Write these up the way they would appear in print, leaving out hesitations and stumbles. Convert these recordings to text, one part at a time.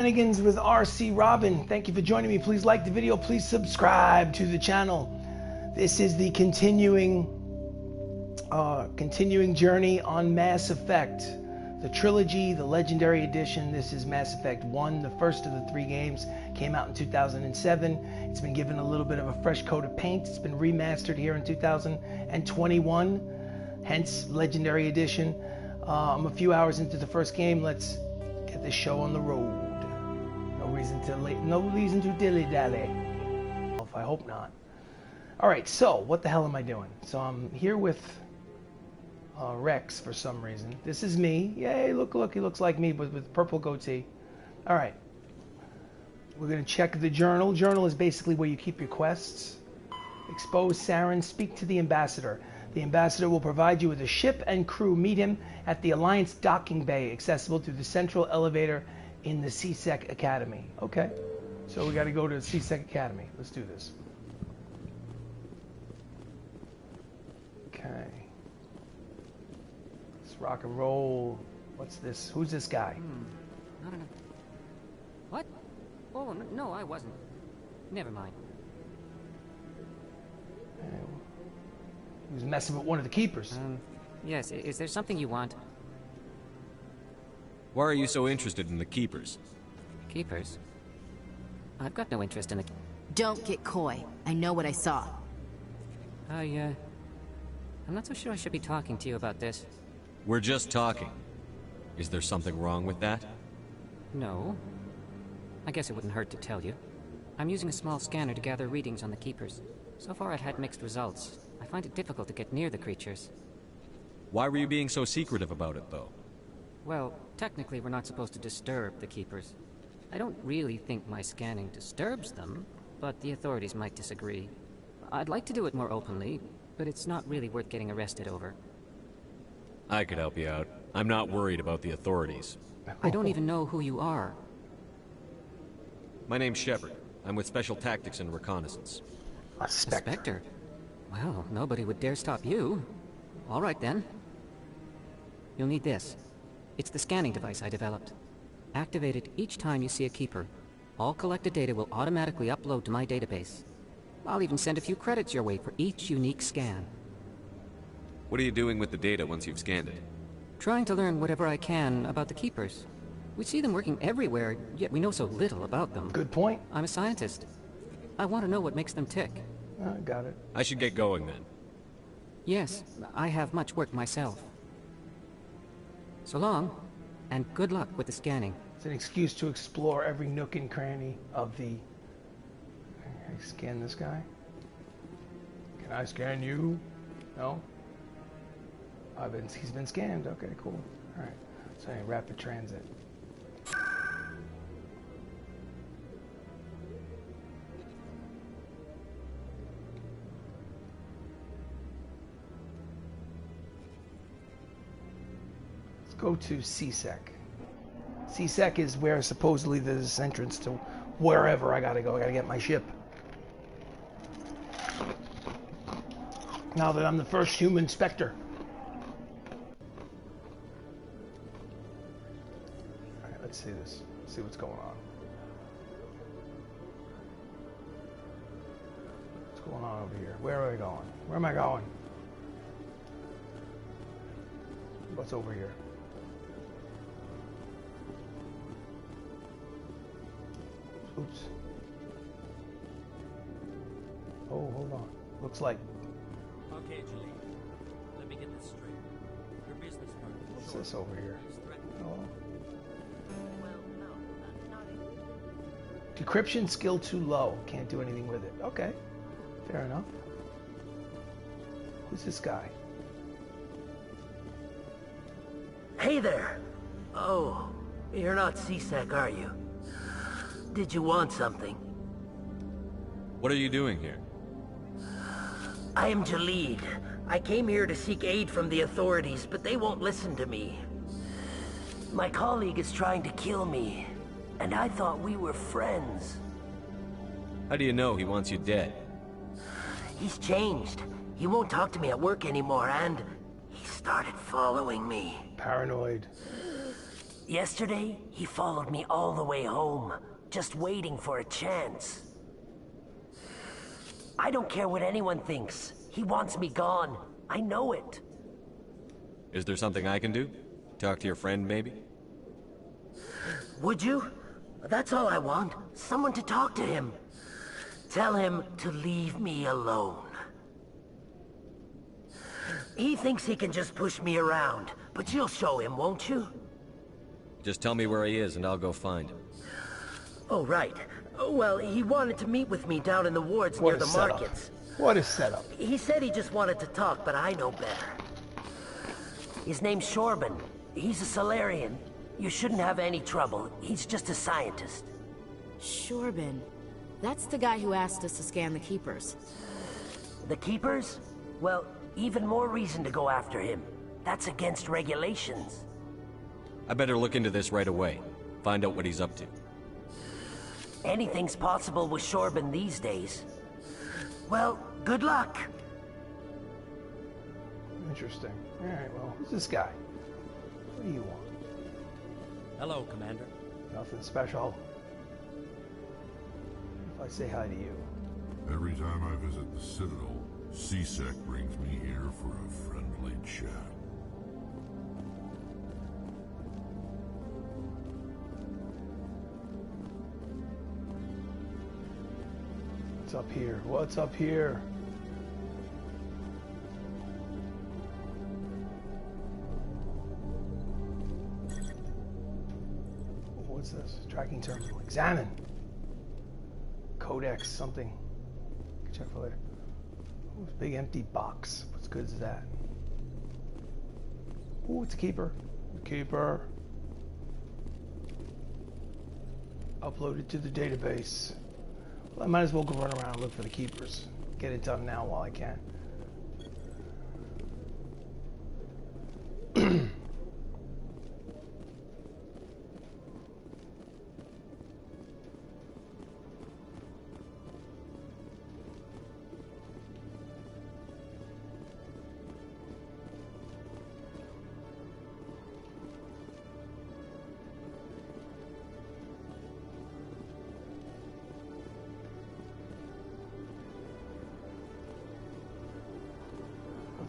Shenanigans with RC Robbin. Thank you for joining me. Please like the video. Please subscribe to the channel. This is the continuing journey on Mass Effect. The trilogy, the Legendary Edition. This is Mass Effect 1, the first of the 3 games. Came out in 2007. It's been given a little bit of a fresh coat of paint. It's been remastered here in 2021, hence Legendary Edition. I'm a few hours into the first game. Let's get this show on the road. No reason to dilly-dally. I hope not. Alright, so what the hell am I doing? So I'm here with Rex for some reason. This is me. Yay, look, he looks like me, but with purple goatee. Alright. We're going to check the journal. Journal is basically where you keep your quests. Expose Saren. Speak to the ambassador. The ambassador will provide you with a ship and crew. Meet him at the Alliance docking bay, accessible through the central elevator in the CSEC Academy. Okay, so we got to go to the CSEC Academy. Let's do this. Okay. Let's rock and roll. What's this? Who's this guy? I don't know. What? Oh, no, I wasn't. Never mind. He was messing with one of the keepers. Yes, is there something you want? Why are you so interested in the keepers? Keepers? I've got no interest in the... Don't get coy. I know what I saw. I'm not so sure I should be talking to you about this. We're just talking. Is there something wrong with that? No. I guess it wouldn't hurt to tell you. I'm using a small scanner to gather readings on the keepers. So far I've had mixed results. I find it difficult to get near the creatures. Why were you being so secretive about it, though? Well, technically we're not supposed to disturb the keepers. I don't really think my scanning disturbs them, but the authorities might disagree. I'd like to do it more openly, but it's not really worth getting arrested over. I could help you out. I'm not worried about the authorities. I don't even know who you are. My name's Shepard. I'm with Special Tactics and Reconnaissance. A Spectre. Well, nobody would dare stop you. All right, then. You'll need this. It's the scanning device I developed. Activate it each time you see a keeper. All collected data will automatically upload to my database. I'll even send a few credits your way for each unique scan. What are you doing with the data once you've scanned it? Trying to learn whatever I can about the keepers. We see them working everywhere, yet we know so little about them. Good point. I'm a scientist. I want to know what makes them tick. Got it. I should get going then. Yes, I have much work myself. So long, and good luck with the scanning. It's an excuse to explore every nook and cranny of the... Can I scan this guy? Can I scan you? No? He's been scanned. Okay, cool. Alright. So anyway, rapid transit. Go to CSEC. CSEC is where supposedly there's this entrance to wherever I gotta go. I gotta get my ship. Now that I'm the first human Spectre. Alright, let's see this. Let's see what's going on. What's going on over here? Where are we going? Where am I going? What's over here? Oops. Oh, hold on. Looks like... Okay, Julie. Let me get this straight. Your business partner... What's this over here? Oh. Decryption skill too low. Can't do anything with it. Okay. Fair enough. Who's this guy? Hey there! Oh, you're not CSEC, are you? Did you want something? What are you doing here? I am Jalid. I came here to seek aid from the authorities, but they won't listen to me. My colleague is trying to kill me, and I thought we were friends. How do you know he wants you dead? He's changed. He won't talk to me at work anymore, and he started following me. Paranoid. Yesterday, he followed me all the way home, just waiting for a chance. I don't care what anyone thinks. He wants me gone. I know it. Is there something I can do? Talk to your friend, maybe? Would you? That's all I want. Someone to talk to him. Tell him to leave me alone. He thinks he can just push me around, but you'll show him, won't you? Just tell me where he is and I'll go find him. Oh, right. Well, he wanted to meet with me down in the wards near the markets. What a setup. He said he just wanted to talk, but I know better. His name's Robbin. He's a Solarian. You shouldn't have any trouble. He's just a scientist. Robbin. That's the guy who asked us to scan the Keepers. The Keepers? Well, even more reason to go after him. That's against regulations. I better look into this right away. Find out what he's up to. Anything's possible with Robbin these days. Well, good luck. Interesting. Alright, well, who's this guy? What do you want? Hello, Commander. Nothing special. If I say hi to you. Every time I visit the Citadel, C-Sec brings me here for a friendly chat. What's up here? What's up here? What's this? Tracking terminal. Examine. Codex something. Check for later. Ooh, it's a big empty box. What's good is that? Ooh, it's a keeper. Keeper. Uploaded to the database. Well, I might as well go run around and look for the keepers. Get it done now while I can.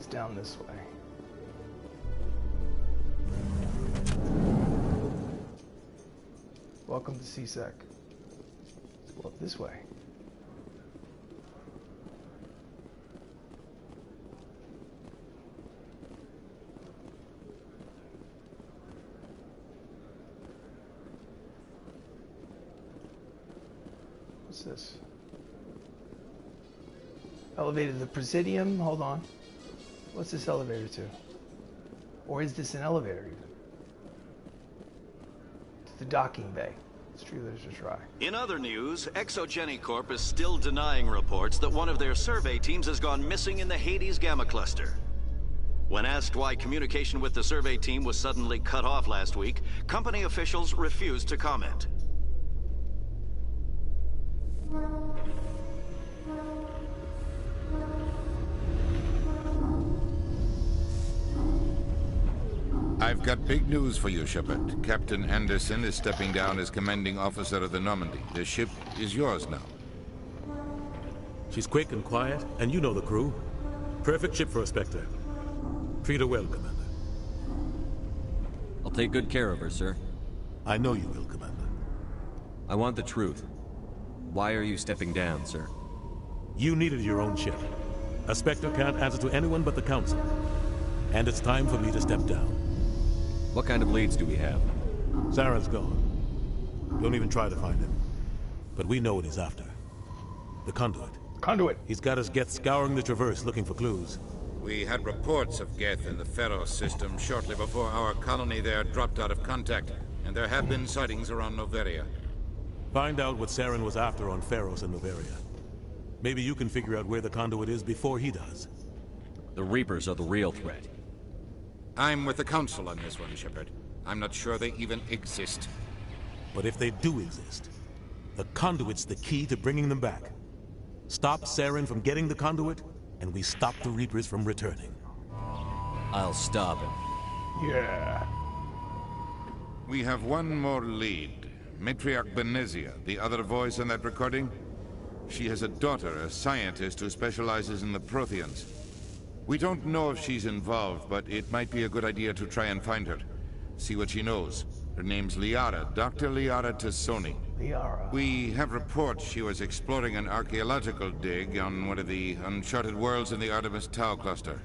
Down this way. Welcome to C-Sec. Let's go up this way. What's this? Elevator to the Presidium. Hold on. What's this elevator to? Or is this an elevator even? To the docking bay. It's true, there's a try. In other news, Exogeny Corp is still denying reports that one of their survey teams has gone missing in the Hades Gamma Cluster. When asked why communication with the survey team was suddenly cut off last week, company officials refused to comment. I've got big news for you, Shepard. Captain Anderson is stepping down as commanding officer of the Normandy. The ship is yours now. She's quick and quiet, and you know the crew. Perfect ship for a Spectre. Treat her well, Commander. I'll take good care of her, sir. I know you will, Commander. I want the truth. Why are you stepping down, sir? You needed your own ship. A Spectre can't answer to anyone but the Council. And it's time for me to step down. What kind of leads do we have? Saren's gone. Don't even try to find him. But we know what he's after. The Conduit. Conduit. He's got us Geth scouring the Traverse looking for clues. We had reports of Geth in the Pharos system shortly before our colony there dropped out of contact, and there have been sightings around Noveria. Find out what Saren was after on Pharos and Noveria. Maybe you can figure out where the Conduit is before he does. The Reapers are the real threat. I'm with the Council on this one, Shepard. I'm not sure they even exist. But if they do exist, the Conduit's the key to bringing them back. Stop Saren from getting the Conduit, and we stop the Reapers from returning. I'll stop him. Yeah. We have one more lead. Matriarch Benezia, the other voice in that recording. She has a daughter, a scientist who specializes in the Protheans. We don't know if she's involved, but it might be a good idea to try and find her. See what she knows. Her name's Liara, Dr. Liara Tassoni. Liara. We have reports she was exploring an archaeological dig on one of the uncharted worlds in the Artemis Tau cluster.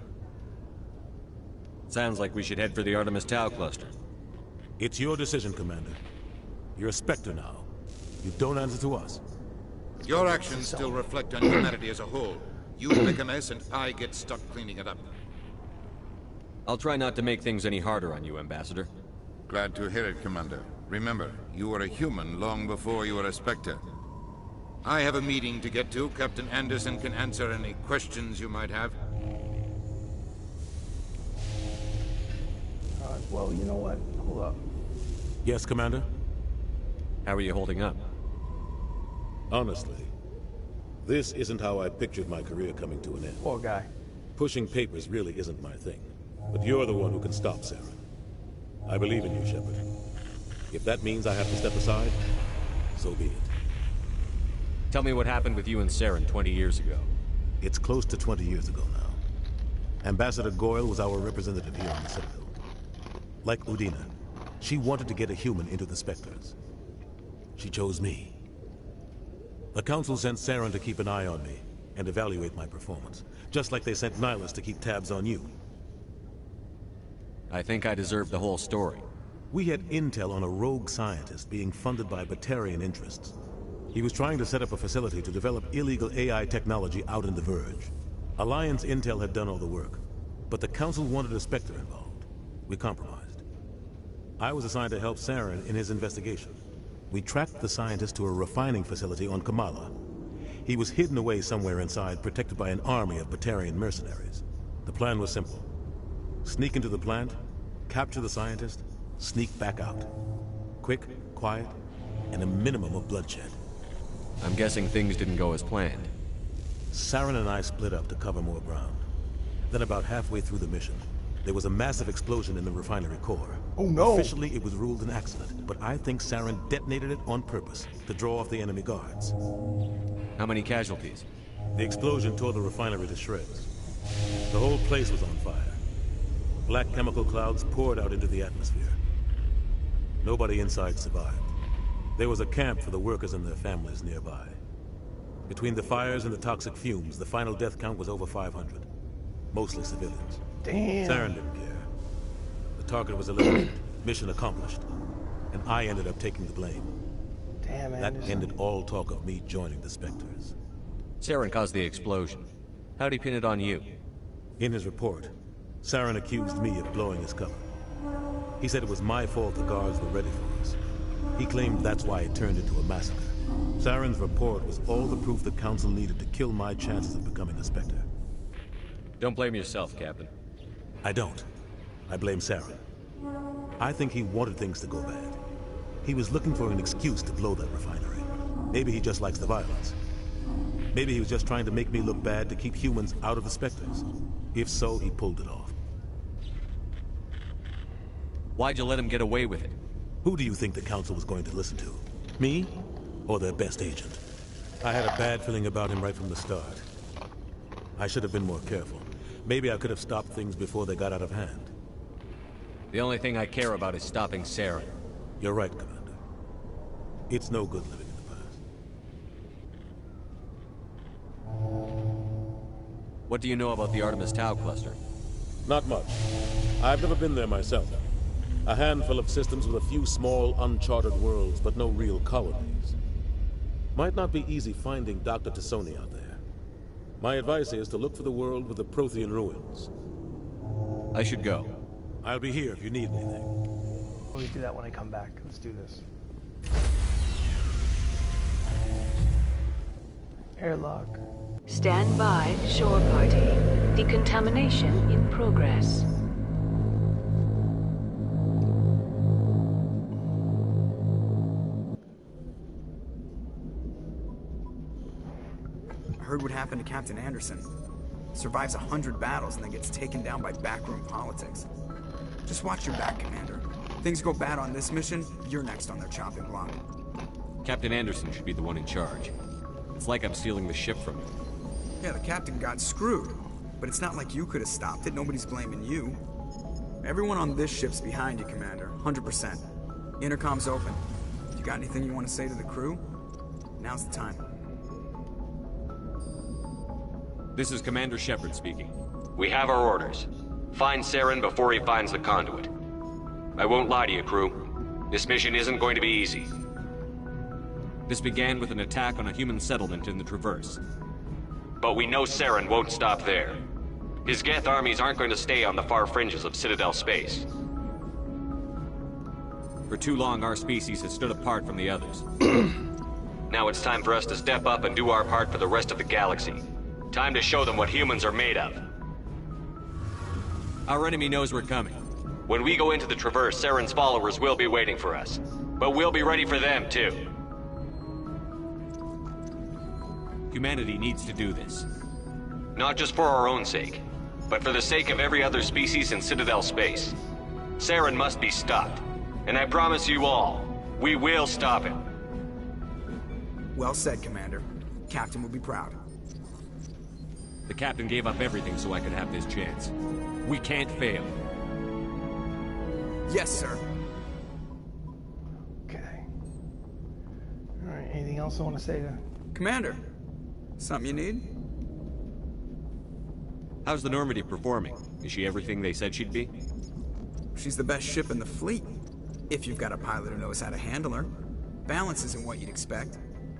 Sounds like we should head for the Artemis Tau cluster. It's your decision, Commander. You're a Spectre now. You don't answer to us. Your actions still reflect on humanity as a whole. You make a mess and I get stuck cleaning it up. I'll try not to make things any harder on you, Ambassador. Glad to hear it, Commander. Remember, you were a human long before you were a Spectre. I have a meeting to get to. Captain Anderson can answer any questions you might have. Well, you know what? Hold up. Yes, Commander? How are you holding up? Honestly, this isn't how I pictured my career coming to an end. Poor guy. Pushing papers really isn't my thing. But you're the one who can stop Saren. I believe in you, Shepard. If that means I have to step aside, so be it. Tell me what happened with you and Saren 20 years ago. It's close to 20 years ago now. Ambassador Goyle was our representative here on the Citadel. Like Udina, she wanted to get a human into the Spectres. She chose me. The Council sent Saren to keep an eye on me and evaluate my performance, just like they sent Nihilus to keep tabs on you. I think I deserve the whole story. We had intel on a rogue scientist being funded by Batarian interests. He was trying to set up a facility to develop illegal AI technology out in the Verge. Alliance intel had done all the work, but the Council wanted a Spectre involved. We compromised. I was assigned to help Saren in his investigation. We tracked the scientist to a refining facility on Kamala. He was hidden away somewhere inside, protected by an army of Batarian mercenaries. The plan was simple. Sneak into the plant, capture the scientist, sneak back out. Quick, quiet, and a minimum of bloodshed. I'm guessing things didn't go as planned. Saren and I split up to cover more ground. Then about halfway through the mission, there was a massive explosion in the refinery core. Oh no! Officially, it was ruled an accident, but I think Saren detonated it on purpose to draw off the enemy guards. How many casualties? The explosion tore the refinery to shreds. The whole place was on fire. Black chemical clouds poured out into the atmosphere. Nobody inside survived. There was a camp for the workers and their families nearby. Between the fires and the toxic fumes, the final death count was over 500. Mostly civilians. Damn. Saren didn't care. The target was eliminated, mission accomplished, and I ended up taking the blame. Damn, That Anderson. ended all talk of me joining the Spectres. Saren caused the explosion. How'd he pin it on you? In his report, Saren accused me of blowing his cover. He said it was my fault the guards were ready for us. He claimed that's why it turned into a massacre. Saren's report was all the proof the Council needed to kill my chances of becoming a Spectre. Don't blame yourself, Captain. I don't. I blame Saren. I think he wanted things to go bad. He was looking for an excuse to blow that refinery. Maybe he just likes the violence. Maybe he was just trying to make me look bad to keep humans out of the Spectres. If so, he pulled it off. Why'd you let him get away with it? Who do you think the Council was going to listen to? Me? Or their best agent? I had a bad feeling about him right from the start. I should have been more careful. Maybe I could have stopped things before they got out of hand. The only thing I care about is stopping Saren. You're right, Commander. It's no good living in the past. What do you know about the Artemis Tau cluster? Not much. I've never been there myself. A handful of systems with a few small, uncharted worlds, but no real colonies. Might not be easy finding Dr. Tassoni out there. My advice is to look for the world with the Prothean ruins. I should go. I'll be here if you need anything. Always do that when I come back. Let's do this. Airlock. Stand by, shore party. Decontamination in progress. I heard what happened to Captain Anderson. Survives 100 battles and then gets taken down by backroom politics. Just watch your back, Commander. things go bad on this mission, you're next on their chopping block. Captain Anderson should be the one in charge. It's like I'm stealing the ship from him. Yeah, the captain got screwed. But it's not like you could have stopped it. Nobody's blaming you. Everyone on this ship's behind you, Commander. 100%. Intercom's open. If you got anything you want to say to the crew, now's the time. This is Commander Shepard speaking. We have our orders. Find Saren before he finds the conduit. I won't lie to you, crew. This mission isn't going to be easy. This began with an attack on a human settlement in the Traverse. But we know Saren won't stop there. His Geth armies aren't going to stay on the far fringes of Citadel space. For too long, our species has stood apart from the others. Now it's time for us to step up and do our part for the rest of the galaxy. Time to show them what humans are made of. Our enemy knows we're coming. When we go into the Traverse, Saren's followers will be waiting for us. But we'll be ready for them, too. Humanity needs to do this. Not just for our own sake, but for the sake of every other species in Citadel space. Saren must be stopped. And I promise you all, we will stop him. Well said, Commander. Captain will be proud. The captain gave up everything so I could have this chance. We can't fail. Yes, sir. Okay. All right, anything else I want to say to... Commander, something you need? How's the Normandy performing? Is she everything they said she'd be? She's the best ship in the fleet. If you've got a pilot who knows how to handle her. Balance isn't what you'd expect.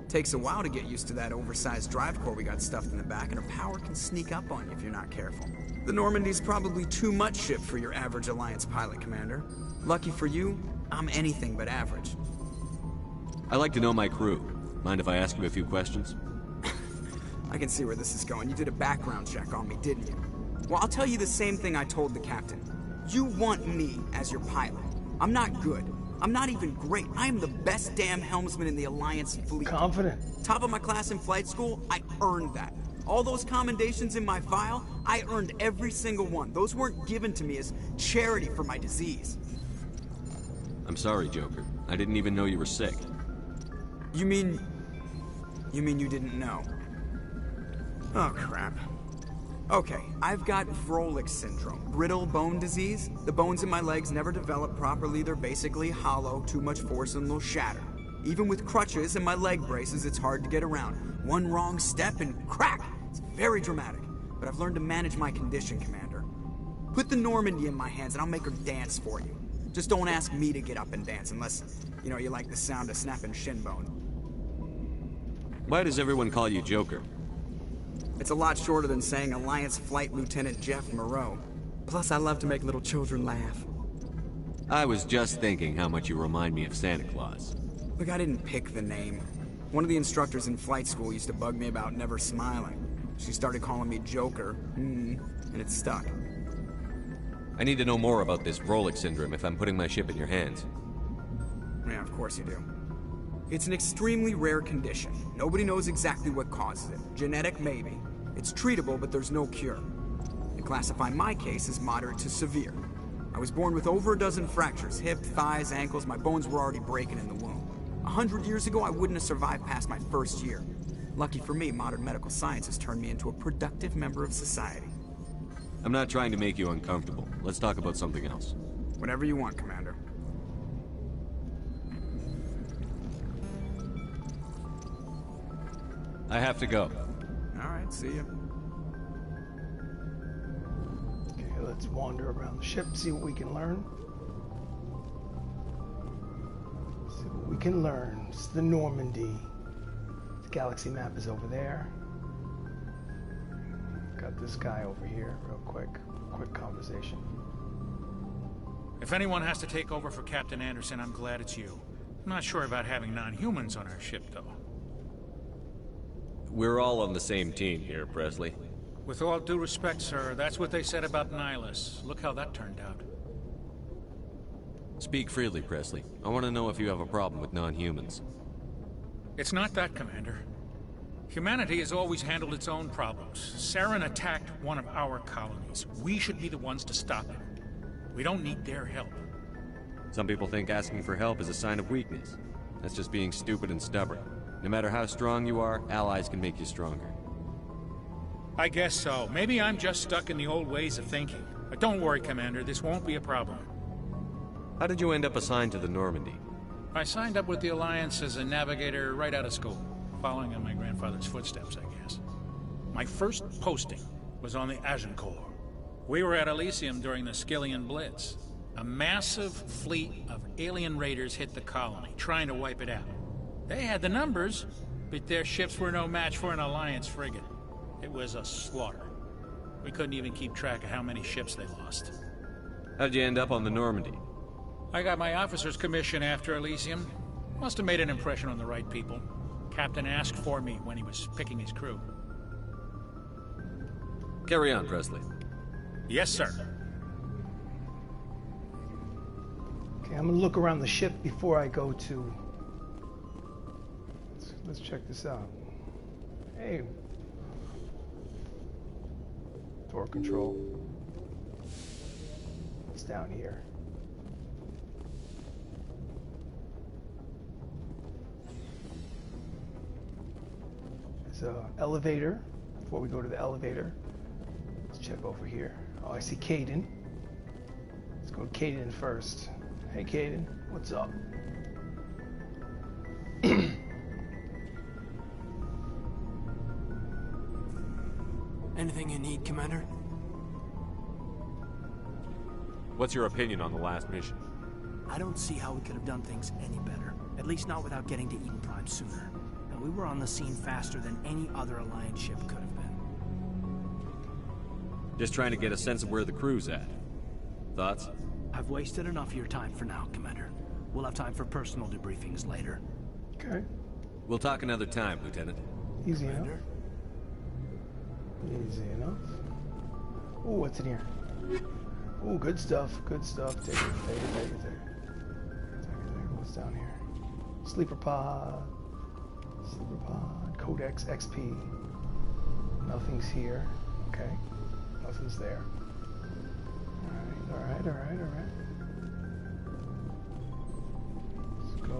Takes a while to get used to that oversized drive core we got stuffed in the back, and her power can sneak up on you if you're not careful. The Normandy's probably too much ship for your average Alliance pilot, Commander. Lucky for you, I'm anything but average. I like to know my crew. Mind if I ask you a few questions? I can see where this is going. You did a background check on me, didn't you? Well, I'll tell you the same thing I told the captain. You want me as your pilot. I'm not good. I'm not even great. I am the best damn helmsman in the Alliance fleet. Confident. Top of my class in flight school, I earned that. All those commendations in my file, I earned every single one. Those weren't given to me as charity for my disease. I'm sorry, Joker. I didn't even know you were sick. You mean you didn't know? Oh, crap. Okay, I've got Vrolik syndrome, brittle bone disease. The bones in my legs never develop properly. They're basically hollow, too much force and they'll shatter. Even with crutches and my leg braces, it's hard to get around. One wrong step and crack! It's very dramatic. But I've learned to manage my condition, Commander. Put the Normandy in my hands and I'll make her dance for you. Just don't ask me to get up and dance unless, you like the sound of snapping shin bone. Why does everyone call you Joker? It's a lot shorter than saying Alliance Flight Lieutenant Jeff Moreau. Plus, I love to make little children laugh. I was just thinking how much you remind me of Santa Claus. Look, I didn't pick the name. One of the instructors in flight school used to bug me about never smiling. She started calling me Joker, and it stuck. I need to know more about this Vrolik syndrome if I'm putting my ship in your hands. Yeah, of course you do. It's an extremely rare condition. Nobody knows exactly what causes it. Genetic, maybe. It's treatable, but there's no cure. They classify my case as moderate to severe. I was born with over a dozen fractures, hip, thighs, ankles. My bones were already breaking in the womb. 100 years ago, I wouldn't have survived past my first year. Lucky for me, modern medical science has turned me into a productive member of society. I'm not trying to make you uncomfortable. Let's talk about something else. Whatever you want, Commander. I have to go. All right, see ya. Okay, let's wander around the ship, see what we can learn. See what we can learn. It's the Normandy. The galaxy map is over there. Got this guy over here, real quick conversation. If anyone has to take over for Captain Anderson, I'm glad it's you. I'm not sure about having non-humans on our ship, though. We're all on the same team here, Presley. With all due respect, sir, that's what they said about Nihilus. Look how that turned out. Speak freely, Presley. I want to know if you have a problem with non-humans. It's not that, Commander. Humanity has always handled its own problems. Saren attacked one of our colonies. We should be the ones to stop him. We don't need their help. Some people think asking for help is a sign of weakness. That's just being stupid and stubborn. No matter how strong you are, allies can make you stronger. I guess so. Maybe I'm just stuck in the old ways of thinking. But don't worry, Commander, this won't be a problem. How did you end up assigned to the Normandy? I signed up with the Alliance as a navigator right out of school, following in my grandfather's footsteps, I guess. My first posting was on the Agincourt. We were at Elysium during the Skillian Blitz. A massive fleet of alien raiders hit the colony, trying to wipe it out. They had the numbers, but their ships were no match for an Alliance frigate. It was a slaughter. We couldn't even keep track of how many ships they lost. How'd you end up on the Normandy? I got my officer's commission after Elysium. Must have made an impression on the right people. Captain asked for me when he was picking his crew. Carry on, Presley. Yes, sir. Okay, I'm gonna look around the ship before I go to... Let's check this out. Hey. Door control. What's down here? There's an elevator. Before we go to the elevator, let's check over here. Oh, I see Caden. Let's go to Caden first. Hey, Caden, what's up? Anything you need, Commander? What's your opinion on the last mission? I don't see how we could have done things any better. At least not without getting to Eden Prime sooner. And we were on the scene faster than any other Alliance ship could have been. Just trying to get a sense of where the crew's at. Thoughts? I've wasted enough of your time for now, Commander. We'll have time for personal debriefings later. Okay. We'll talk another time, Lieutenant. Easy enough. Easy enough. Oh, what's in here? Oh, good stuff. Good stuff. Take it. What's down here? Sleeper pod. Sleeper pod. Codex XP. Nothing's here. Okay. Nothing's there. Alright. Let's go.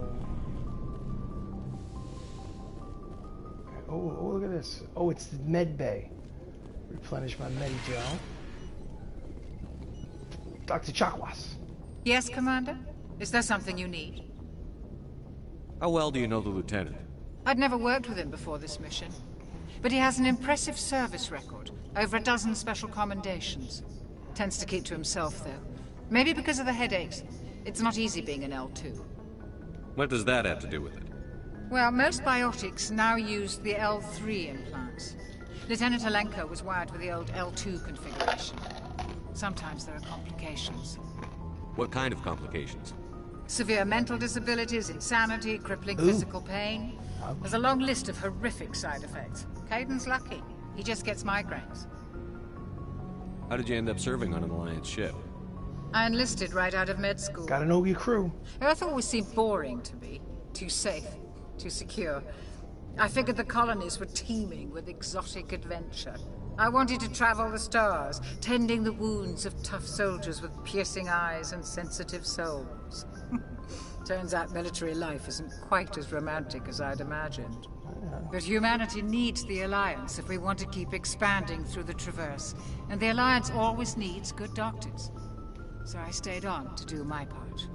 Okay. Oh, look at this. Oh, it's the med bay. Replenish my Medi-Gel. Dr. Chakwas. Yes, Commander? Is there something you need? How well do you know the Lieutenant? I'd never worked with him before this mission. But he has an impressive service record. Over a dozen special commendations. Tends to keep to himself, though. Maybe because of the headaches. It's not easy being an L2. What does that have to do with it? Well, most biotics now use the L3 implants. Lieutenant Alenko was wired with the old L2 configuration. Sometimes there are complications. What kind of complications? Severe mental disabilities, insanity, crippling physical pain. There's a long list of horrific side effects. Caden's lucky. He just gets migraines. How did you end up serving on an Alliance ship? I enlisted right out of med school. Gotta know your crew. Earth always seemed boring to me. Too safe, too secure. I figured the colonies were teeming with exotic adventure. I wanted to travel the stars, tending the wounds of tough soldiers with piercing eyes and sensitive souls. Turns out military life isn't quite as romantic as I'd imagined. But humanity needs the Alliance if we want to keep expanding through the Traverse. And the Alliance always needs good doctors. So I stayed on to do my part.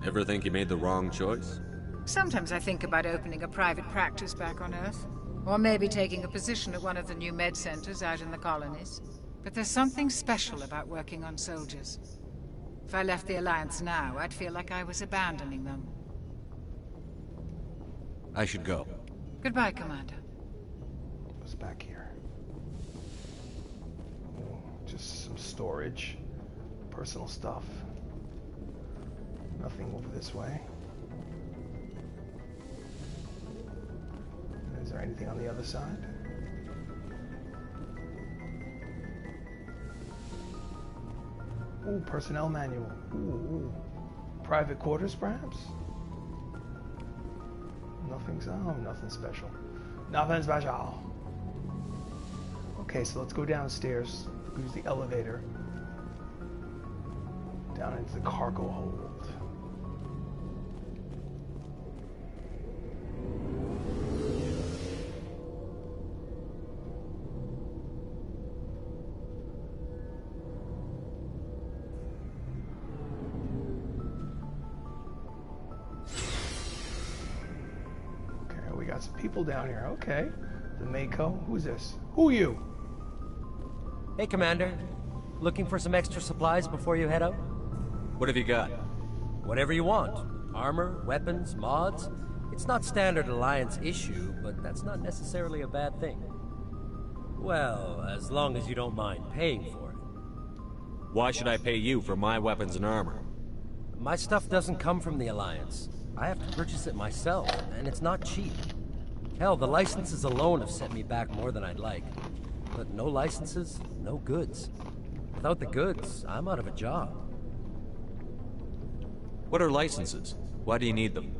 Ever think you made the wrong choice? Sometimes I think about opening a private practice back on Earth. Or maybe taking a position at one of the new med centers out in the colonies. But there's something special about working on soldiers. If I left the Alliance now, I'd feel like I was abandoning them. I should go. Goodbye, Commander. What's back here? Oh, just some storage. Personal stuff. Nothing over this way. Is there anything on the other side? Ooh, personnel manual. Ooh. Private quarters, perhaps? Nothing special. Nothing special. Okay, so let's go downstairs. Use the elevator. Down into the cargo hold. got some people down here. Okay. The Mako. Who's this? Who are you? Hey, Commander. Looking for some extra supplies before you head out? What have you got? Whatever you want. Armor, weapons, mods. It's not standard Alliance issue, but that's not necessarily a bad thing. Well, as long as you don't mind paying for it. Why should I pay you for my weapons and armor? My stuff doesn't come from the Alliance. I have to purchase it myself, and it's not cheap. Hell, the licenses alone have set me back more than I'd like. But no licenses, no goods. Without the goods, I'm out of a job. What are licenses? Why do you need them?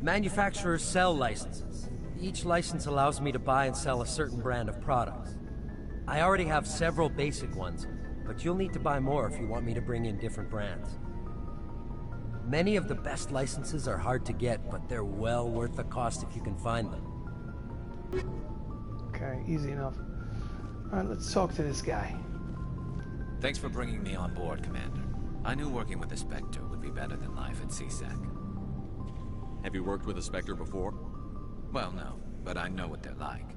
Manufacturers sell licenses. Each license allows me to buy and sell a certain brand of products. I already have several basic ones, but you'll need to buy more if you want me to bring in different brands. Many of the best licenses are hard to get, but they're well worth the cost if you can find them. Okay, easy enough. Alright, let's talk to this guy. Thanks for bringing me on board, Commander. I knew working with the Spectre would be better than life at CSEC. Have you worked with a Spectre before? Well, no, but I know what they're like.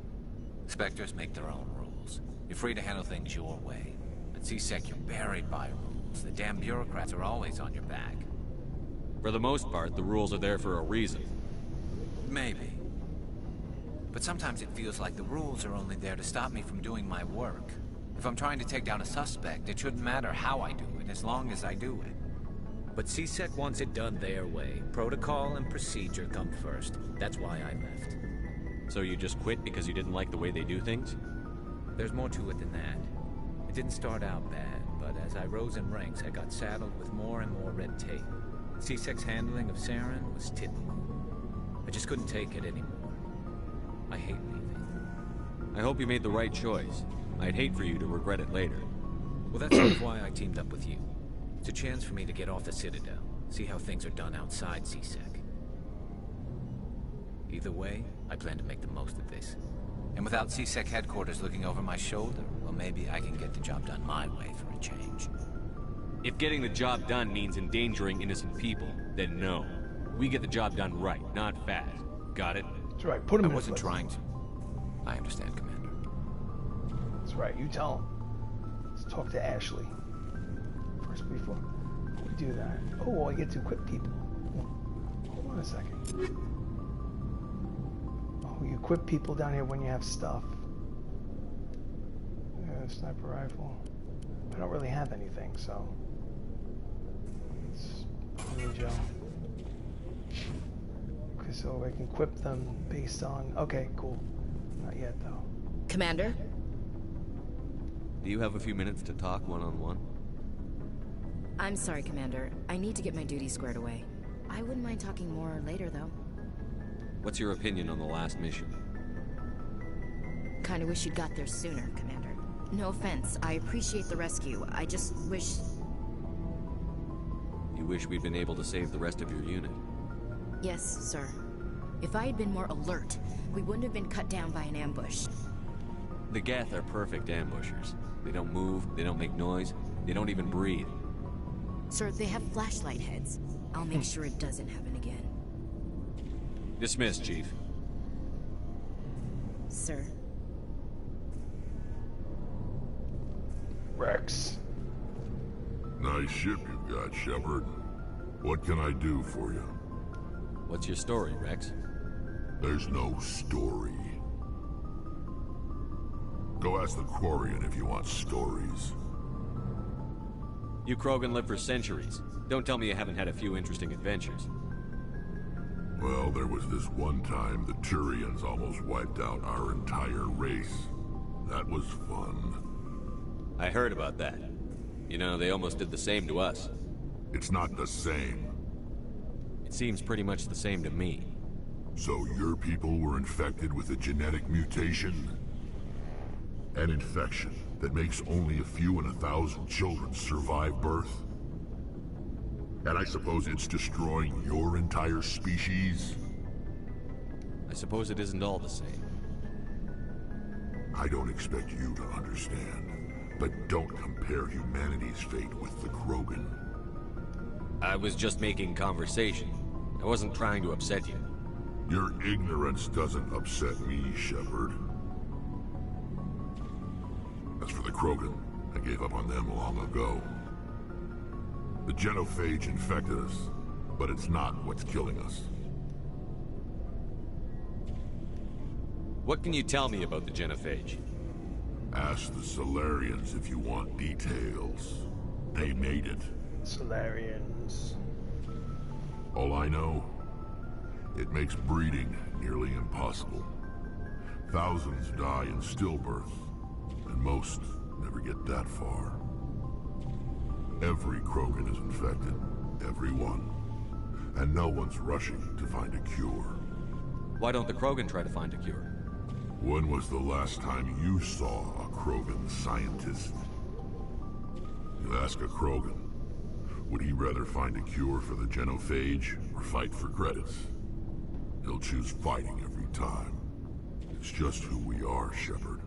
Spectres make their own rules. You're free to handle things your way. At CSEC, you're buried by rules. The damn bureaucrats are always on your back. For the most part, the rules are there for a reason. Maybe. But sometimes it feels like the rules are only there to stop me from doing my work. If I'm trying to take down a suspect, it shouldn't matter how I do it, as long as I do it. But CSEC wants it done their way. Protocol and procedure come first. That's why I left. So you just quit because you didn't like the way they do things? There's more to it than that. It didn't start out bad, but as I rose in ranks, I got saddled with more and more red tape. CSEC's handling of Saren was typical. I just couldn't take it anymore. I hate leaving. I hope you made the right choice. I'd hate for you to regret it later. Well, that's sort of why I teamed up with you. It's a chance for me to get off the Citadel, see how things are done outside CSEC. Either way, I plan to make the most of this. And without CSEC headquarters looking over my shoulder, well, maybe I can get the job done my way for a change. If getting the job done means endangering innocent people, then no. We get the job done right, not fast. Got it? That's right. Put him in. I wasn't trying to. I understand, Commander. That's right. You tell him. Let's talk to Ashley. First, before we do that. Oh, I get to equip people. Hold on a second. Oh, you equip people down here when you have stuff. Yeah, sniper rifle. I don't really have anything, so. Gel. Okay, so I can equip them based on. Okay, cool. Not yet, though. Commander? Do you have a few minutes to talk one-on-one? I'm sorry, Commander. I need to get my duties squared away. I wouldn't mind talking more later, though. What's your opinion on the last mission? Kinda wish you'd got there sooner, Commander. No offense, I appreciate the rescue. I just wish... You wish we'd been able to save the rest of your unit? Yes, sir. If I had been more alert, we wouldn't have been cut down by an ambush. The Geth are perfect ambushers. They don't move, they don't make noise, they don't even breathe. Sir, they have flashlight heads. I'll make sure it doesn't happen again. Dismissed, Chief. Sir. Rex. Nice ship you've got, Shepard. What can I do for you? What's your story, Rex? There's no story. Go ask the Quarian if you want stories. You Krogan live for centuries. Don't tell me you haven't had a few interesting adventures. Well, there was this one time the Turians almost wiped out our entire race. That was fun. I heard about that. You know, they almost did the same to us. It's not the same. It seems pretty much the same to me. So your people were infected with a genetic mutation? An infection that makes only a few in 1,000 children survive birth? And I suppose it's destroying your entire species? I suppose it isn't all the same. I don't expect you to understand. But don't compare humanity's fate with the Krogan. I was just making conversation. I wasn't trying to upset you. Your ignorance doesn't upset me, Shepard. As for the Krogan, I gave up on them long ago. The genophage infected us, but it's not what's killing us. What can you tell me about the genophage? Ask the Solarians if you want details. They made it. Solarians. All I know, it makes breeding nearly impossible. Thousands die in stillbirth, and most never get that far. Every Krogan is infected, every one. And no one's rushing to find a cure. Why don't the Krogan try to find a cure? When was the last time you saw a Krogan scientist? You ask a Krogan, would he rather find a cure for the genophage or fight for credits? He'll choose fighting every time. It's just who we are, Shepard.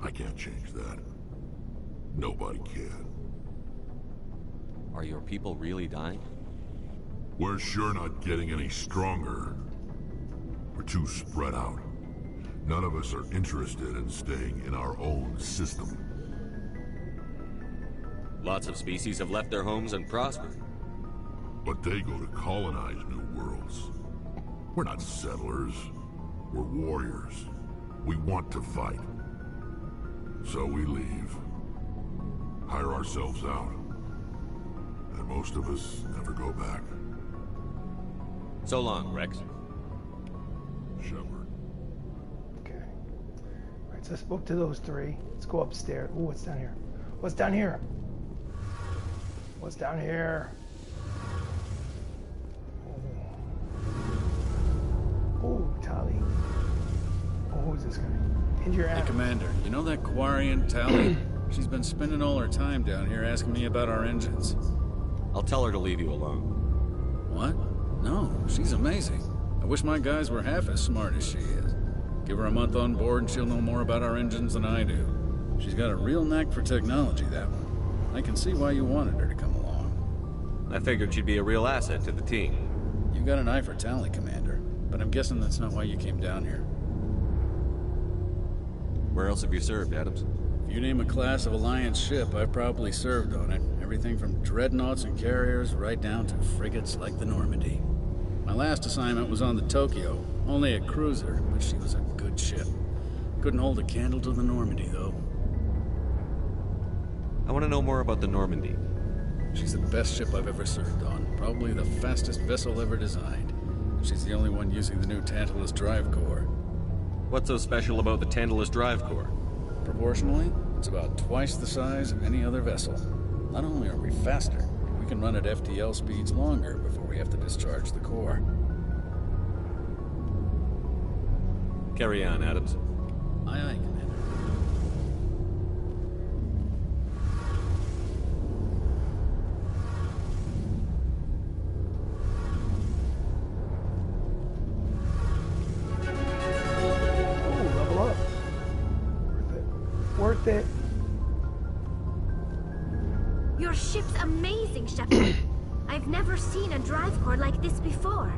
I can't change that. Nobody can. Are your people really dying? We're sure not getting any stronger. We're too spread out. None of us are interested in staying in our own system. Lots of species have left their homes and prospered. But they go to colonize new worlds. We're not settlers. We're warriors. We want to fight. So we leave. Hire ourselves out. And most of us never go back. So long, Rex. Shepard. Okay. Alright, so I spoke to those three. Let's go upstairs. Ooh, what's down here? What's down here? What's down here? Oh, Tali. Oh, who's this guy? Into your ass. Hey, Commander, you know that Quarian, Tali? She's been spending all her time down here asking me about our engines. I'll tell her to leave you alone. What? No, she's amazing. I wish my guys were half as smart as she is. Give her a month on board and she'll know more about our engines than I do. She's got a real knack for technology, that one. I can see why you wanted her to come along. I figured she'd be a real asset to the team. You've got an eye for Tali, Commander, but I'm guessing that's not why you came down here. Where else have you served, Adams? If you name a class of Alliance ship, I've probably served on it. Everything from dreadnoughts and carriers right down to frigates like the Normandy. My last assignment was on the Tokyo, only a cruiser, but she was a good ship. Couldn't hold a candle to the Normandy, though. I want to know more about the Normandy. She's the best ship I've ever served on. Probably the fastest vessel ever designed. She's the only one using the new Tantalus drive core. What's so special about the Tantalus drive core? Proportionally, it's about twice the size of any other vessel. Not only are we faster, we can run at FTL speeds longer before we have to discharge the core. Carry on, Adams. Aye, aye, Commander. Worth it. Your ship's amazing, Shepard. I've never seen a drive core like this before.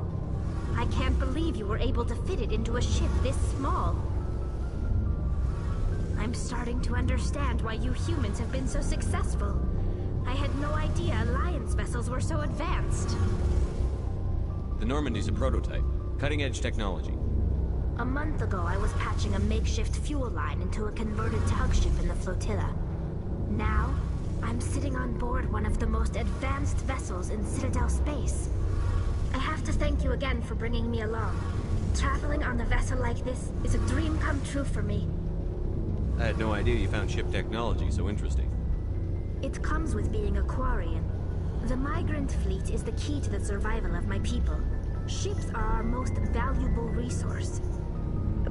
I can't believe you were able to fit it into a ship this small. I'm starting to understand why you humans have been so successful. I had no idea Alliance vessels were so advanced. The Normandy's a prototype. Cutting-edge technology. A month ago, I was patching a makeshift fuel line into a converted tug ship in the flotilla. Now, I'm sitting on board one of the most advanced vessels in Citadel space. I have to thank you again for bringing me along. Traveling on a vessel like this is a dream come true for me. I had no idea you found ship technology so interesting. It comes with being a Quarian. The migrant fleet is the key to the survival of my people. Ships are our most valuable resource.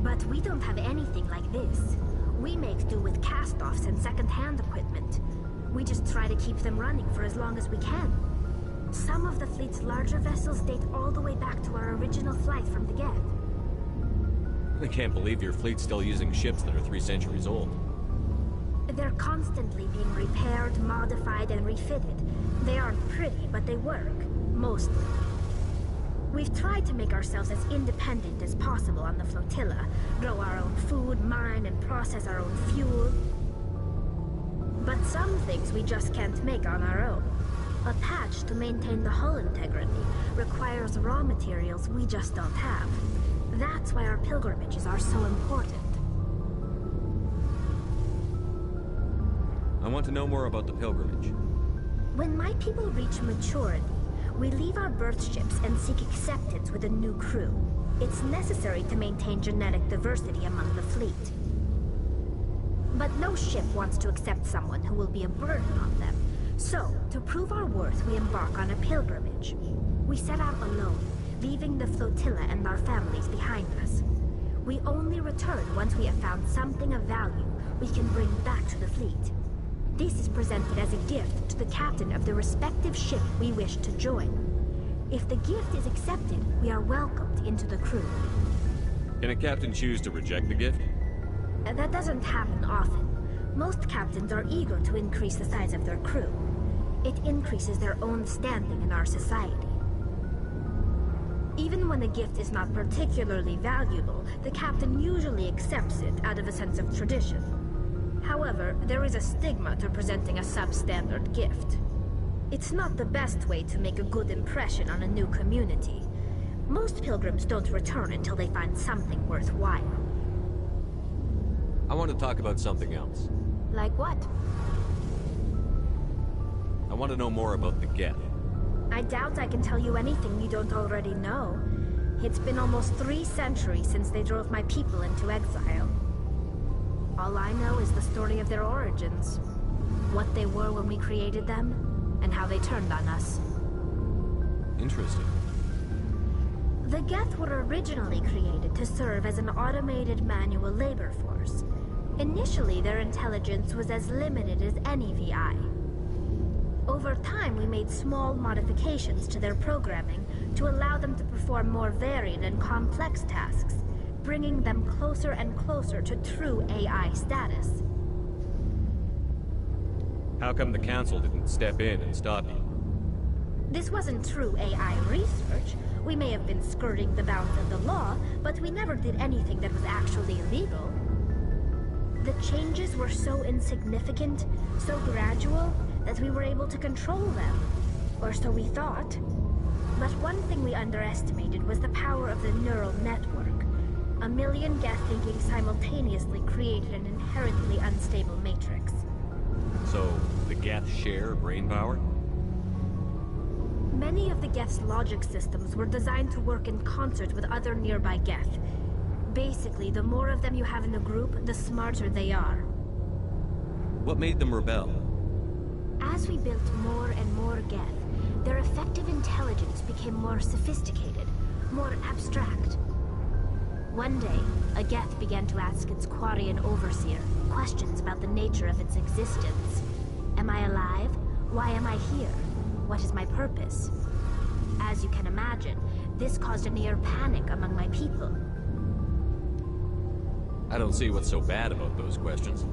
But we don't have anything like this. We make do with cast-offs and second-hand equipment. We just try to keep them running for as long as we can. Some of the fleet's larger vessels date all the way back to our original flight from the get. I can't believe your fleet's still using ships that are 3 centuries old. They're constantly being repaired, modified, and refitted. They aren't pretty, but they work. Mostly. We've tried to make ourselves as independent as possible on the flotilla, grow our own food, mine and process our own fuel. But some things we just can't make on our own. A patch to maintain the hull integrity requires raw materials we just don't have. That's why our pilgrimages are so important. I want to know more about the pilgrimage. When my people reach maturity, we leave our birth ships and seek acceptance with a new crew. It's necessary to maintain genetic diversity among the fleet. But no ship wants to accept someone who will be a burden on them. So, to prove our worth, we embark on a pilgrimage. We set out alone, leaving the flotilla and our families behind us. We only return once we have found something of value we can bring back to the fleet. This is presented as a gift to the captain of the respective ship we wish to join. If the gift is accepted, we are welcomed into the crew. Can a captain choose to reject the gift? That doesn't happen often. Most captains are eager to increase the size of their crew. It increases their own standing in our society. Even when the gift is not particularly valuable, the captain usually accepts it out of a sense of tradition. However, there is a stigma to presenting a substandard gift. It's not the best way to make a good impression on a new community. Most pilgrims don't return until they find something worthwhile. I want to talk about something else. Like what? I want to know more about the Geth. I doubt I can tell you anything you don't already know. It's been almost 3 centuries since they drove my people into exile. All I know is the story of their origins. What they were when we created them, and how they turned on us. Interesting. The Geth were originally created to serve as an automated manual labor force. Initially, their intelligence was as limited as any VI. Over time, we made small modifications to their programming to allow them to perform more varied and complex tasks, bringing them closer and closer to true AI status. How come the Council didn't step in and stop you? This wasn't true AI research. We may have been skirting the bounds of the law, but we never did anything that was actually illegal. The changes were so insignificant, so gradual, that we were able to control them. Or so we thought. But one thing we underestimated was the power of the neural network. 1 million Geth thinking simultaneously created an inherently unstable matrix. So, the Geth share brain power? Many of the Geth's logic systems were designed to work in concert with other nearby Geth. Basically, the more of them you have in the group, the smarter they are. What made them rebel? As we built more and more Geth, their effective intelligence became more sophisticated, more abstract. One day, a Geth began to ask its Quarian overseer questions about the nature of its existence. Am I alive? Why am I here? What is my purpose? As you can imagine, this caused a near panic among my people. I don't see what's so bad about those questions.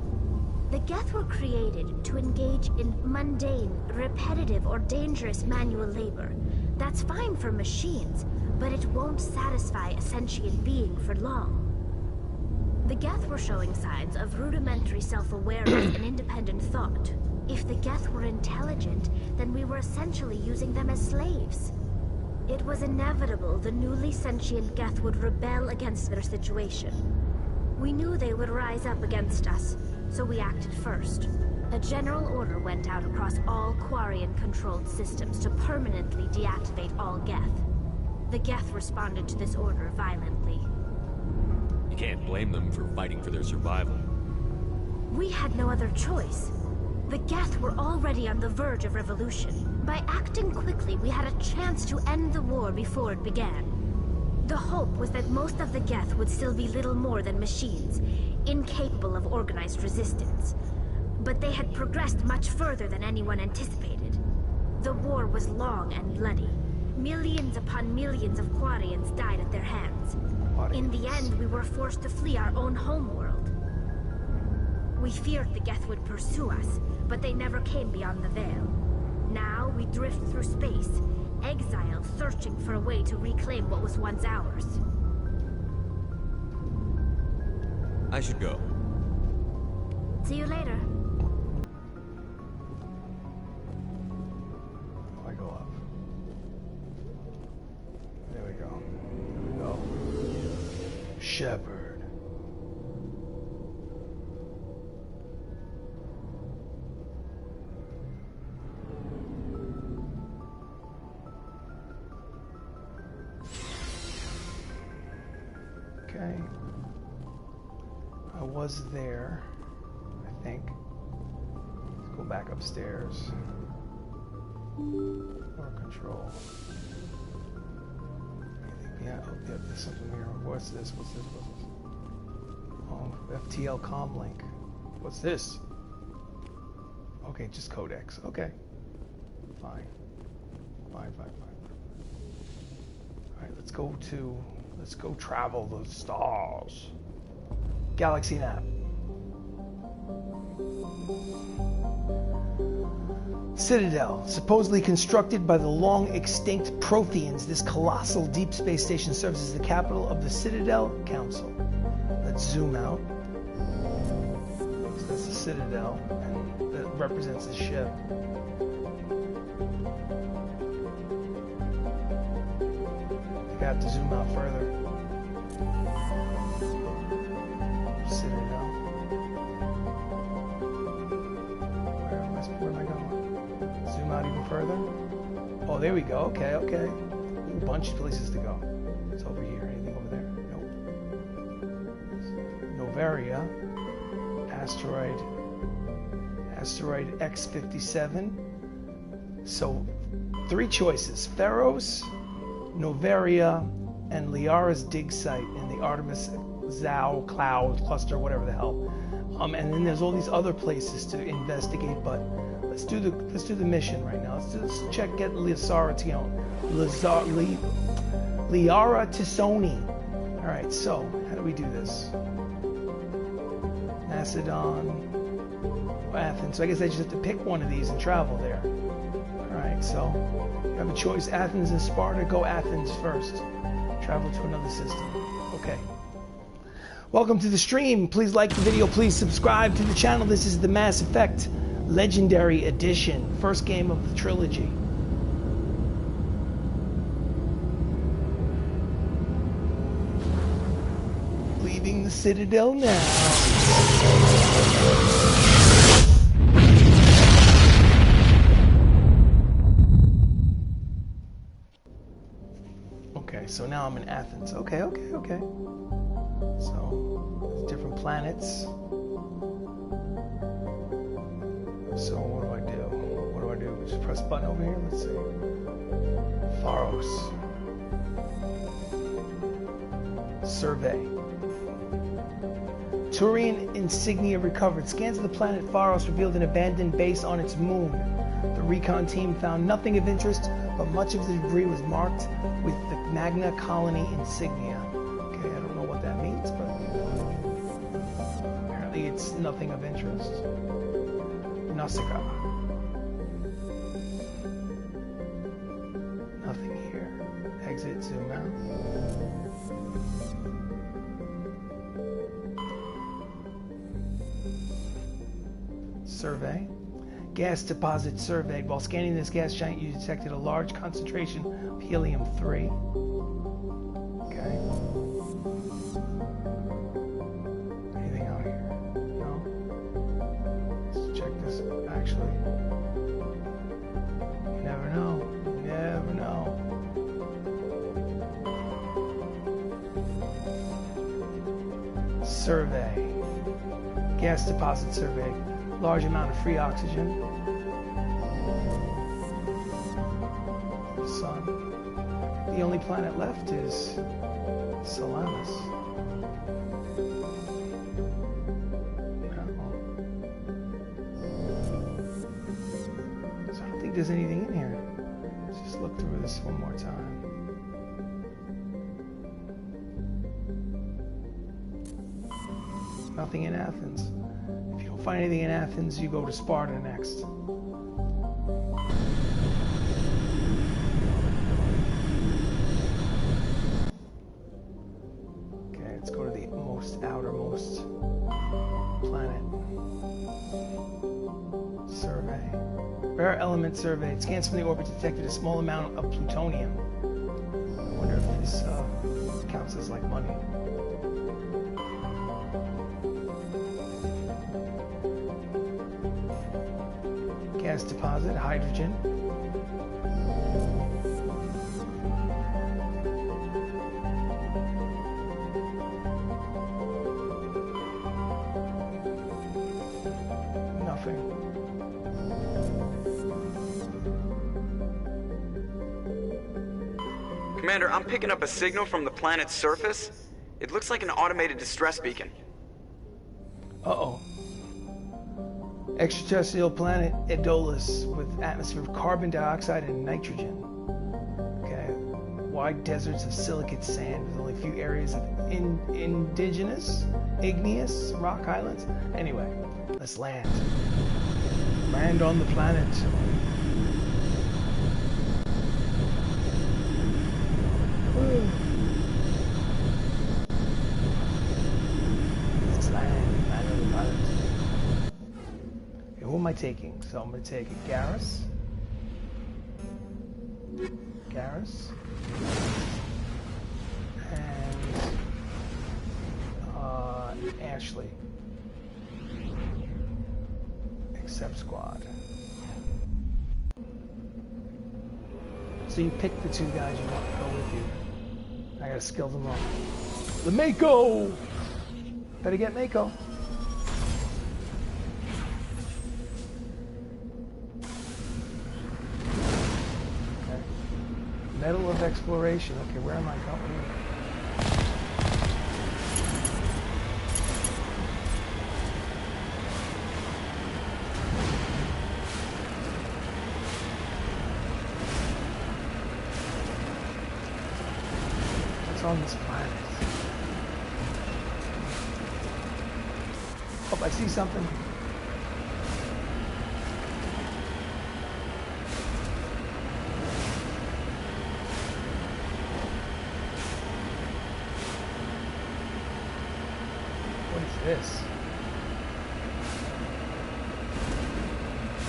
The Geth were created to engage in mundane, repetitive, or dangerous manual labor. That's fine for machines, but it won't satisfy a sentient being for long. The Geth were showing signs of rudimentary self-awareness and independent thought. If the Geth were intelligent, then we were essentially using them as slaves. It was inevitable the newly sentient Geth would rebel against their situation. We knew they would rise up against us, so we acted first. A general order went out across all Quarian-controlled systems to permanently deactivate all Geth. The Geth responded to this order violently. You can't blame them for fighting for their survival. We had no other choice. The Geth were already on the verge of revolution. By acting quickly, we had a chance to end the war before it began. The hope was that most of the Geth would still be little more than machines, incapable of organized resistance. But they had progressed much further than anyone anticipated. The war was long and bloody. Millions upon millions of Quarians died at their hands. In the end, we were forced to flee our own homeworld. We feared the Geth would pursue us, but they never came beyond the veil. Now we drift through space, exile searching for a way to reclaim what was once ours. I should go. See you later. I go up. There we go. There we go. Shepard. Okay. I was there, I think. Let's go back upstairs. Or control. Anything? Yeah, oh, yeah, there's something here. What's this? What's this? What's this? Oh, FTL comlink. What's this? Okay, just codecs. Okay. Fine. Fine. Alright, let's go travel the stars. Galaxy map. Citadel, supposedly constructed by the long extinct Protheans, this colossal deep space station serves as the capital of the Citadel Council. Let's zoom out. So that's the Citadel, and that represents the ship. I think I have to zoom out further. Citadel. Where am I going? Zoom out even further. Oh, there we go. Okay. Ooh, a bunch of places to go. It's over here. Anything over there? Nope. Novaria. Asteroid X57. So, 3 choices. Pharos, Novaria, and Liara's dig site in the Artemis Zao cloud cluster, whatever the hell. And then there's all these other places to investigate, but let's do the mission right now. Let's check get Liara Tisoni. All right, so how do we do this? Macedon, Athens. So I guess I just have to pick one of these and travel there. All right, so I have a choice: Athens and Sparta. Go Athens first. Travel to another system. Okay. Welcome to the stream. Please like the video. Please subscribe to the channel. This is the Mass Effect Legendary Edition, first game of the trilogy. Leaving the Citadel now. Okay, so now I'm in Athens. Okay. So, different planets. So what do I do? Just press a button over here. Let's see. Pharos. Survey. Turian insignia recovered. Scans of the planet Pharos revealed an abandoned base on its moon. The recon team found nothing of interest, but much of the debris was marked with the Magna Colony insignia. Okay, I don't know what that means, but apparently it's nothing of interest. Nausicaa. Nothing here. Exit, zoom out. Survey. Gas deposit surveyed. While scanning this gas giant, you detected a large concentration of helium-3. Okay. Anything out here? No? Let's check this. Actually, you never know. You never know. Survey. Gas deposit survey. Large amount of free oxygen. The sun. The only planet left is Salamis. So I don't think there's anything in here. Let's just look through this one more time. Nothing in Athens. If you don't find anything in Athens, you go to Sparta next. most outermost planet. Survey. Rare element survey. Scans from the orbit detected a small amount of plutonium. I wonder if this counts as like money. Gas deposit, hydrogen. Nothing. Commander, I'm picking up a signal from the planet's surface. It looks like an automated distress beacon. Uh-oh. Extraterrestrial planet Edolus with atmosphere of carbon dioxide and nitrogen. Okay. Wide deserts of silicate sand with only a few areas of indigenous, igneous rock islands. Anyway, let's land. Land on the planet. Let's land on the planet. Who am I taking? So I'm going to take a Garrus. And Ashley. Accept squad. So you pick the two guys you want to go with you. I gotta skill them up. The Mako! Better get Mako. Medal of Exploration. Okay, where am I going? What's on this planet? Oh, I see something. This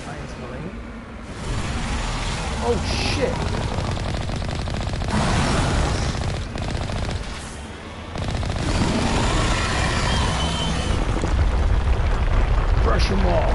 Science Marine. Oh shit! Crush them all.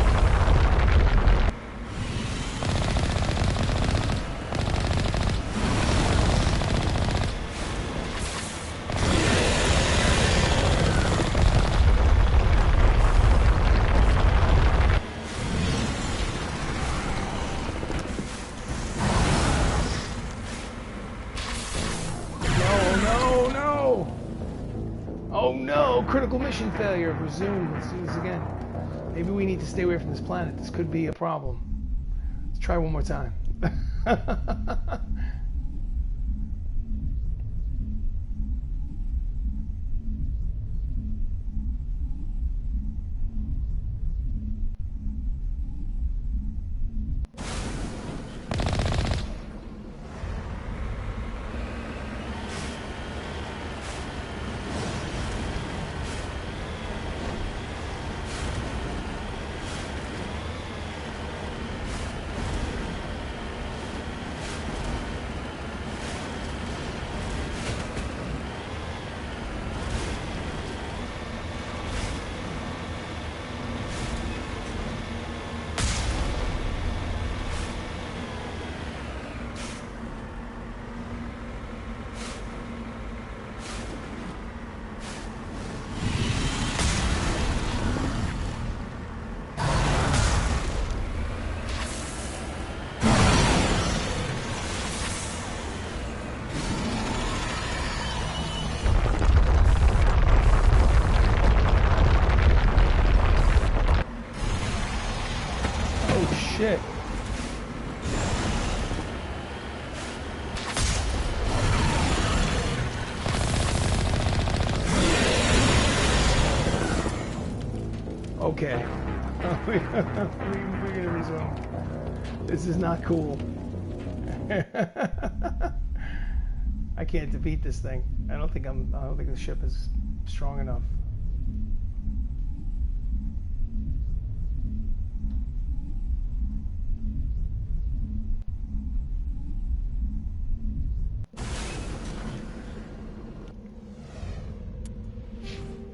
Critical mission failure. Resume. Let's do this again. Maybe we need to stay away from this planet. This could be a problem. Let's try one more time. Shit. Okay. We're gonna resume. This is not cool. I can't defeat this thing. I don't think the ship is strong enough.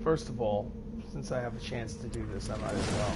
First of all, since I have a chance to do this, I might as well.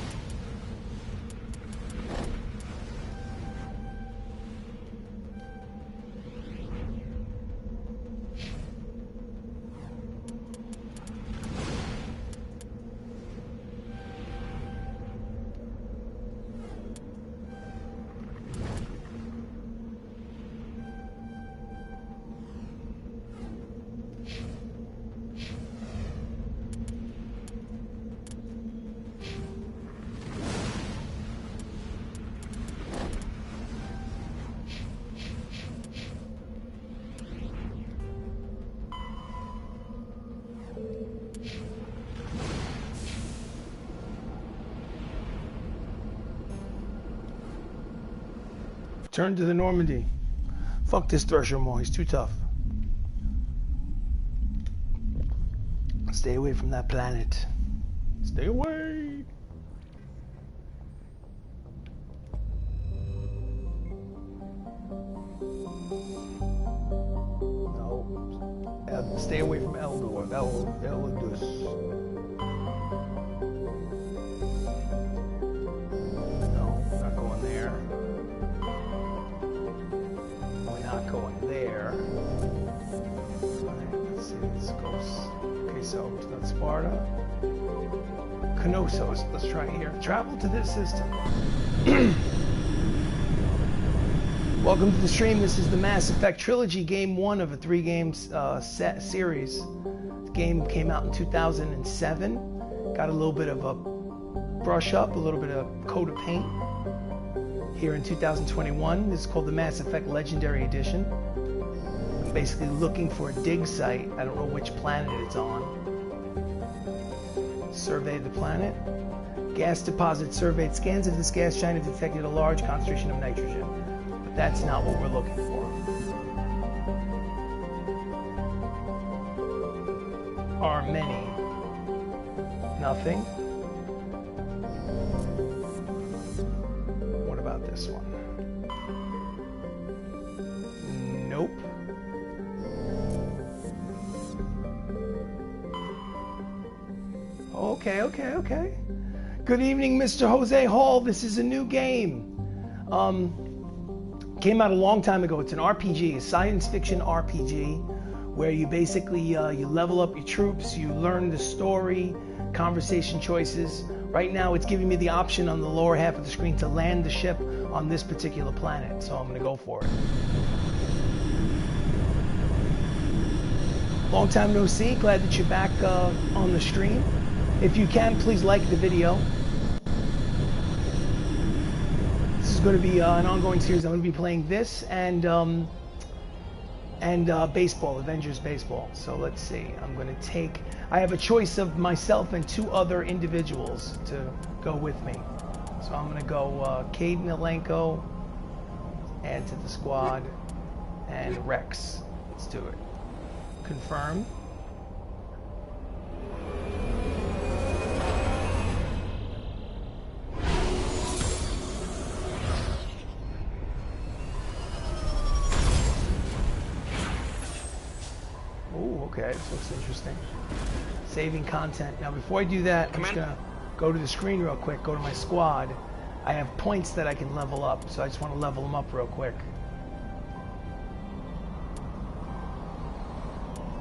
Turn to the Normandy. Fuck this Thresher more, he's too tough. Stay away from that planet. Stay away! No. Stay away from Eldor. Eldus. No, not going there. Going there. Alright, let's see, this goes. Okay, so it's not Sparta. Knossos, let's try here. Travel to this system. Welcome to the stream. This is the Mass Effect Trilogy, game 1 of a 3-game set series. The game came out in 2007. Got a little bit of a brush up, a little bit of coat of paint. Here in 2021, this is called the Mass Effect Legendary Edition. I'm basically looking for a dig site. I don't know which planet it's on. Survey the planet. Gas deposit surveyed. Scans of this gas giant have detected a large concentration of nitrogen. But that's not what we're looking for. Are many. Nothing. This one. Nope. Okay. Good evening, Mr. Jose Hall. This is a new game. Came out a long time ago. It's an RPG, a science fiction RPG, where you basically you level up your troops, you learn the story, conversation choices. Right now, it's giving me the option on the lower half of the screen to land the ship on this particular planet, so I'm going to go for it. Long time no see. Glad that you're back on the stream. If you can, please like the video. This is going to be an ongoing series. I'm going to be playing this and baseball, Avengers Baseball. So let's see. I have a choice of myself and 2 other individuals to go with me. So I'm going to go Cade Milenko, add to the squad, and Rex. Let's do it. Confirm. Oh, okay. This looks interesting. Saving content. Now, before I do that, I'm just going to go to the screen real quick, go to my squad. I have points that I can level up, so I just want to level them up real quick.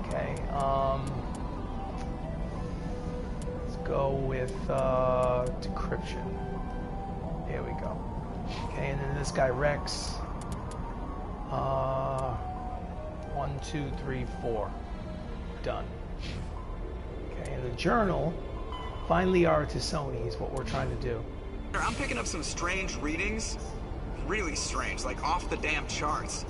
Okay, let's go with decryption. There we go. Okay, and then this guy Rex. 1, 2, 3, 4. Done. Okay, and the journal. Find Liara Tassoni is what we're trying to do. I'm picking up some strange readings. Really strange, like off the damn charts.